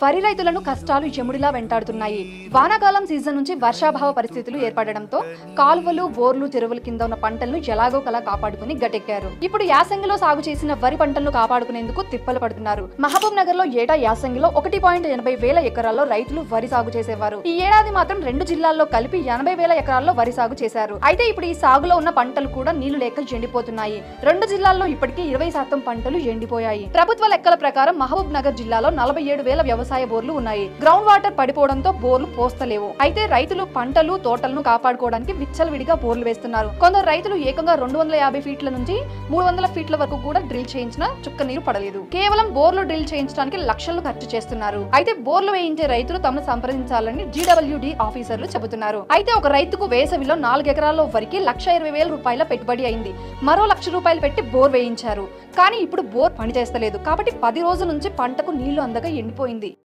వరి రైతులను కష్టాలు యముడిలా వెంటాడుతున్నాయి. వానాకాలం సీజన్ నుంచి వర్షాభావ పరిస్థితులు ఏర్పడడంతో కాలువలు, బోర్లు, చెరువుల కింద ఉన్న పంటలను ఎలాగో కలా కాపాడుకుని గట్టెక్కారు. ఇప్పుడు యాసంగిలో సాగు చేసిన వరి పంటలను కాపాడుకునేందుకు తిప్పలు పడుతున్నారు. మహబూబ్ నగర్ లో ఏటా యాసంగిలో 1.80 ఎకరాల్లో రైతులు వరి సాగు చేసేవారు. ఈ ఏడాది మాత్రం 2 జిల్లాల్లో కలిపి 80,000 ఎకరాల్లో వరి సాగు చేశారు. అయితే ఇప్పుడు ఈ సాగులో ఉన్న పంటలు కూడా నీళ్లు లేక ఎండిపోతున్నాయి. 2 జిల్లాల్లో ఇప్పటికీ 20% పంటలు ఎండిపోయాయి. ప్రభుత్వ లెక్కల ప్రకారం మహబూబ్ నగర్ జిల్లాలో 47,000 వ్యవసాయ బోర్లు ఉన్నాయి. గ్రౌండ్ వాటర్ పడిపోవడంతో బోర్లు పోస్తలేవు. అయితే రైతులు పంటలు, తోటలను కాపాడుకోవడానికి విచ్చలవిడిగా బోర్లు వేస్తున్నారు. కొందరు రైతులు ఏకంగా 250 ఫీట్ల నుంచి 300 ఫీట్ల వరకు కూడా డ్రిల్ చేయించినా చుక్క నీరు పడలేదు. కేవలం బోర్లు డ్రిల్ చేయించడానికి లక్షలు ఖర్చు చేస్తున్నారు. అయితే బోర్లు వేయించే రైతులు తమను సంప్రదించాలని GWD ఆఫీసర్లు చెబుతున్నారు. అయితే ఒక రైతుకు వేసవిలో 4 ఎకరాల్లో వరికి 1,20,000 రూపాయల పెట్టుబడి అయింది. మరో 1,00,000 రూపాయలు పెట్టి బోర్ వేయించారు. కానీ ఇప్పుడు బోర్ పనిచేస్తలేదు. కాబట్టి 10 రోజుల నుంచి పంటకు నీళ్లు అందక ఎండిపోయింది.